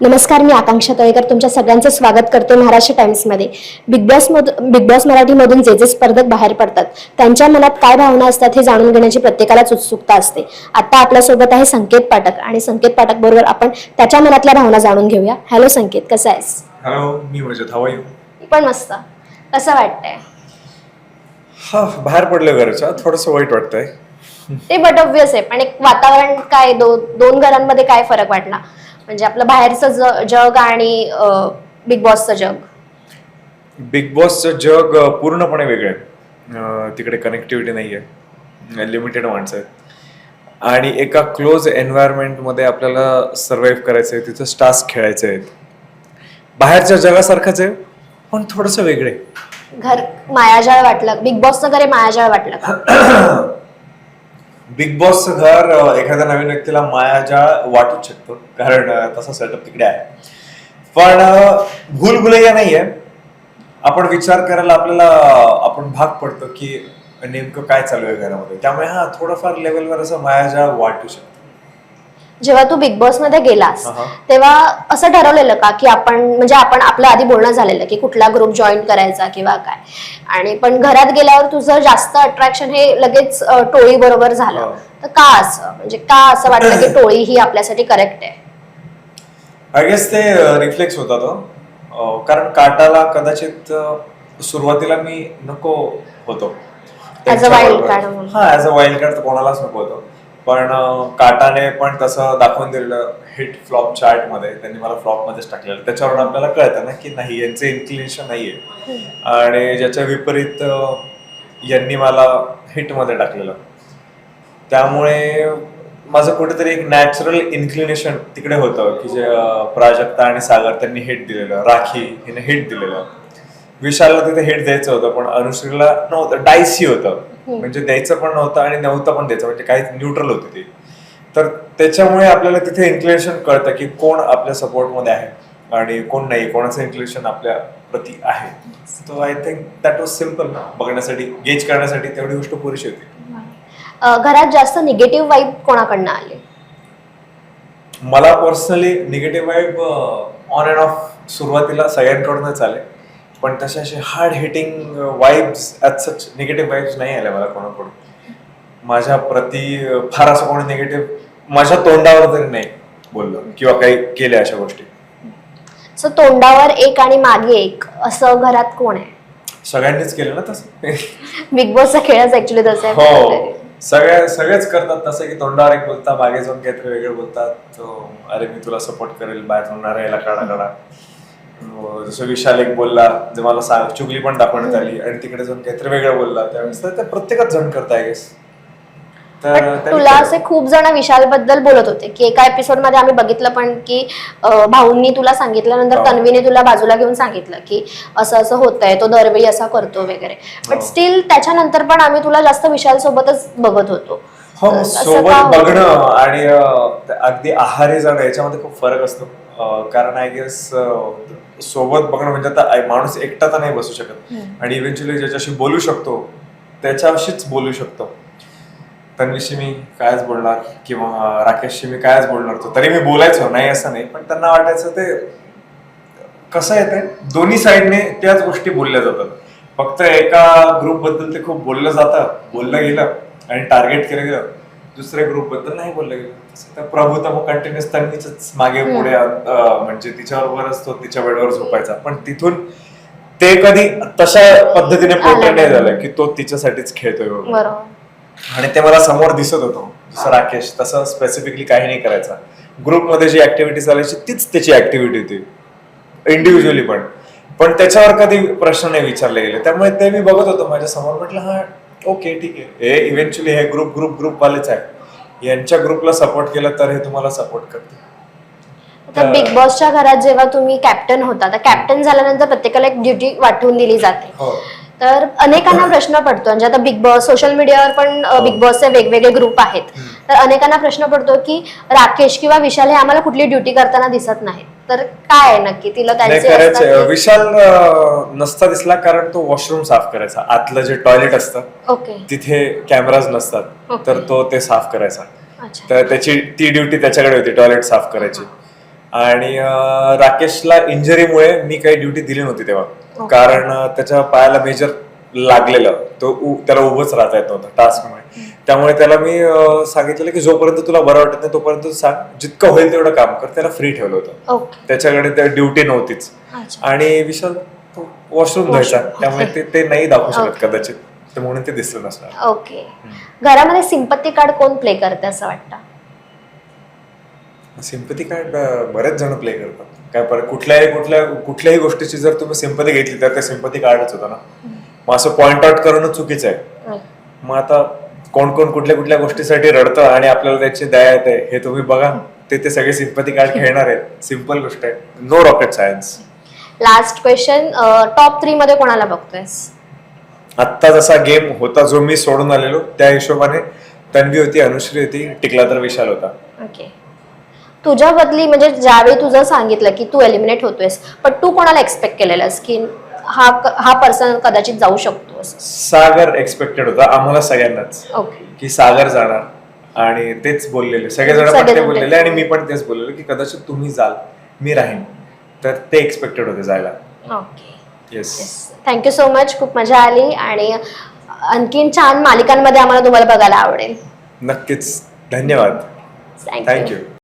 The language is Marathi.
नमस्कार, मी आकांक्षा तळेकर तुमच्या सगळ्यांचं स्वागत करते महाराष्ट्र टाइम्समध्ये. बिग बॉस मराठीमधून जे स्पर्धक बाहेर पडतात त्यांच्या मनात काय भावना असतात हे जाणून घेण्याची प्रत्येकालाच उत्सुकता असते. आता आपल्यासोबत आहे संकेत पाठक आणि संकेत पाठक बरोबर आपण त्याच्या मनातल्या भावना जाणून घेऊया. हॅलो संकेत, कसा आहेस? हॅलो, मी मजेत. How are you? पण मस्त. कसं वाटतंय? बाहेर पडलं घरच्या, थोडंसं वाईट वाटतंय. ते बट ऑब्वियस आहे, पण एक वातावरण काय दोन घरांमध्ये काय फरक वाटला? म्हणजे आपलं बाहेरचं जग आणि बिग बॉसचं जग. बिग बॉसचं जग पूर्णपणे वेगळं आहे. तिकडे कनेक्टिव्हिटी नाही आहे, लिमिटेड माणसं आहेत आणि एका क्लोज एन्व्हायरमेंटमध्ये आपल्याला सर्व्हाइव्ह करायचं आहे. तिथं टास्क खेळायचे आहेत. बाहेरच्या जगासारखंच आहे, पण थोडंसं वेगळं आहे. घर मायाजाळ वाटलं? बिग बॉसचं घर हे मायाजाळ वाटलं का? बिग बॉसचं घर एखाद्या नवीन व्यक्तीला मायाजाळ वाटूच शकतो, कारण तसा सेटअप तिकडे आहे. पण भूलभुलैया नाहीये. आपण विचार करायला आपण भाग पडतो की नेमकं काय चालू आहे घरामध्ये. त्यामुळे थोडंफार लेवलवर असं मायाजाळ वाटू शकतो. जेव्हा तू बिग बॉस मध्ये गेलास तेव्हा असं ठरवलेलं का की आपण आपलं आधी बोलणं झालेलं की कुठला ग्रुप जॉईन करायचा किंवा काय, आणि पण घरात गेल्यावर तुझं जास्त अट्रॅक्शन हे लगेच टोळी बरोबर झालं, तर का असं? म्हणजे का असं वाटलं की टोळी ही आपल्यासाठी करेक्ट आहे? आय गेस ते रिफ्लेक्स होता तो, कारण काटाला कदाचित सुरुवातीला मी नको होतो as a wild card. As a wild card तर कोणालाच नको होतो. पण काटाने पण तसं दाखवून दिलेलं हिट फ्लॉप चार्ट मध्ये, त्यांनी मला फ्लॉप मध्येच टाकलेलं. त्याच्यावरून आपल्याला कळतं ना की नाही, यांचं इन्क्लिनेशन नाहीये, आणि ज्याच्या विपरीत यांनी मला हिट मध्ये टाकलेलं. त्यामुळे माझं कुठेतरी एक नॅचरल इन्क्लिनेशन तिकडे होतं की जे प्राजक्ता आणि सागर त्यांनी हिट दिलेलं, राखी हिने हिट दिलेलं, विशालला तिथे हिट द्यायचं होतं पण अनुश्रीला नव्हतं. डायसी होतं, म्हणजे द्यायचं पण नव्हतं आणि नव्हतं पण द्यायचं, म्हणजे काही न्यूट्रल होती ती. तर त्याच्यामुळे आपल्याला तिथे इन्क्लिनेशन कळतं की कोण आपल्या सपोर्टमध्ये आहे आणि कोण नाही, कोणाचं इन्क्लिनेशन आपल्या प्रती आहे. So I think that was simple. बघण्यासाठी, गेज करण्यासाठी तेवढी गोष्ट पुरेशी होती. घरात जास्त निगेटिव्ह वाईब कोणाकडनं आले? मला personally negative vibe on and off सुरुवातीला सगळ्यांकडूनच आले, पण तसे असे hard hitting vibes as such negative vibes नाही आल्या मला कोणाकडून. माझ्या प्रती फार असं कोणी निगेटिव्ह माझ्या तोंडावर तरी नाही बोललं किंवा काही केल्या अशा गोष्टी. सो तोंडावर एक आणि मागे एक असं घरात कोण आहे? सगळ्यांनीच केलं ना तसं. बिग बॉसचा खेळच ऍक्च्युली तसं आहे. हो, सगळेच करतात तसं की तोंडावर एक बोलतात, मागे जाऊन काहीतरी वेगळं बोलतात. अरे मी तुला सपोर्ट करेल, बाहेर होणार याला काढा. जसं विशाल एक बोलला, जे मला चुगली पण दाखवण्यात आली, आणि तिकडे जाऊन काहीतरी वेगळं बोलला. त्यावेळेस तर प्रत्येकच जण करता गेस. तुला असे खूप जण विशाल बद्दल बोलत होते की एका एपिसोड मध्ये आम्ही बघितलं पण की भाऊंनी तुला सांगितल्यानंतर तन्वीने तुला बाजूला घेऊन सांगितलं की असं असं होतंय, तो दरवेळी असा करतो वगैरे, बट स्टील त्याच्यानंतर पण आम्ही तुला जास्त विशाल सोबतच बघत होतो. हो, सोबत बघणं आणि अगदी आहारी जाणं याच्यामध्ये खूप फरक असतो. कारण आय गेस सोबत बघणं म्हणजे आता माणूस एकटा तर नाही बसू शकत, आणि इव्हेंच्युअली ज्याच्याशी बोलू शकतो त्याच्याशीच बोलू शकतो. तन्वीशी मी कायच बोलणार किंवा राकेशशी मी कायच बोलणार, तरी मी बोलायचो, नाही असं नाही, पण त्यांना वाटायचं ते कसं येते दोन्ही साईडने त्याच गोष्टी बोलल्या जातात. फक्त एका ग्रुप बद्दल ते खूप बोललं गेलं आणि टार्गेट केलं गेलं, दुसऱ्या ग्रुप बद्दल नाही बोललं गेलं. प्रभू तर मग कंटिन्युअस तन्वीच मागे पुढे, म्हणजे तिच्याबरोबरच तो तिच्या बेडवर झोपायचा, पण तिथून ते कधी तशा पद्धतीने पोर्ट्रेट नाही झालं की तो तिच्यासाठीच खेळतोय. आणि ते मला समोर दिसत होतं. जसं राकेश तसं स्पेसिफिकली काही नाही करायचा. ग्रुपमध्ये जी ऍक्टिव्हिटी चालायची तीच त्याची ऍक्टिव्हिटी होती, इंडिव्हिज्युअली पण त्याच्यावर कधी प्रश्न नाही विचारले गेले. त्यामुळे ते मी बघत होतो माझ्या समोर, म्हटलं ओके ठीक आहे, हे इव्हेंच्युअली हे ग्रुप वालेच आहे, यांच्या ग्रुपला सपोर्ट केलं तर हे तुम्हाला सपोर्ट करते. तर बिग बॉसच्या घरात जेव्हा तुम्ही कॅप्टन होता, तर कॅप्टन झाल्यानंतर प्रत्येकाला एक ड्युटी वाटून दिली जाते. तर अनेकांना प्रश्न पडतो, म्हणजे आता बिग बॉस सोशल मीडियावर पण बिग बॉसचे वेगवेगळे ग्रुप आहेत, तर अनेकांना प्रश्न पडतो की राकेश किंवा विशाल हे आम्हाला कुठली ड्युटी करताना दिसत नाही, तर काय आहे नक्की तिला त्यांचे? विशाल नसता दिसला कारण तो वॉशरूम साफ करायचा. आतलं जे टॉयलेट असतं तिथे कॅमेराज नसतात, तर तो ते साफ करायचा. तर त्याची ती ड्युटी त्याच्याकडे होती, टॉयलेट साफ करायची. आणि राकेशला इंजरीमुळे मी काही ड्युटी दिली नव्हती तेव्हा, कारण त्याच्या पायाला मेजर लागलेलं, त्याला उभंच राहता येत नव्हतं टास्कमुळे. त्यामुळे त्याला मी सांगितलेलं की जोपर्यंत तुला बरं वाटत नाही तोपर्यंत सांग, जितकं होईल तेवढं काम कर. त्याला फ्री ठेवलं होतं, त्याच्याकडे ड्युटी नव्हतीच. आणि विशाल वॉशरूम धुवायचा, त्यामुळे ते नाही दाखवू शकत कदाचित, म्हणून ते दिसलं नसणार. ओके. घरामध्ये सिंपत्ती कार्ड कोण प्ले करते असं वाटतं? सिंपती कार्ड बरेच जण प्ले करतात. काय कुठल्याही गोष्टीची जर तुम्ही सिंपती घेतली तर ते सिंपती कार्डच होतं ना. मग असं पॉइंट आउट करणं चुकीचं आहे. मग आता कोण कुठल्या गोष्टीसाठी रडतं आणि आपल्याला त्याची दया येते हे तुम्ही बघा. ते सगळे सिंपती कार्ड खेळणार आहेत. सिंपल गोष्ट आहे, no rocket science. Last question, top 3 मध्ये कोणाला बघतोयस? आत्ता जसा गेम होता जो मी सोडून आलेलो त्या हिशोबाने तन्वी होती, अनुश्री होती, टिकला तर विशाल होता. ओके. तुझ्या बदली म्हणजे ज्यावेळी तुझं सांगितलं की तू एलिमिनेट होतोयस, पण तू कोणाला एक्सपेक्ट केलेलंस की हा पर्सन कदाचित जाऊ शकतो? सागर एक्सपेक्टेड होता आम्हाला सगळ्यांनाच. ओके. की सागर जाणार, आणि तेच बोललेले सगळेजण पण ते बोललेले, आणि मी पण तेच बोललेलो की कदाचित तुम्ही जाल, मी राहीन. तर ते एक्सपेक्टेड होते जायला. Okay. Yes. Thank you so much, खूप मजा आली आणि आणखीन छान मालिकांमध्ये आम्हाला तुम्हाला बघायला आवडेल. नक्कीच, धन्यवाद. थँक्यू. थँक्यू.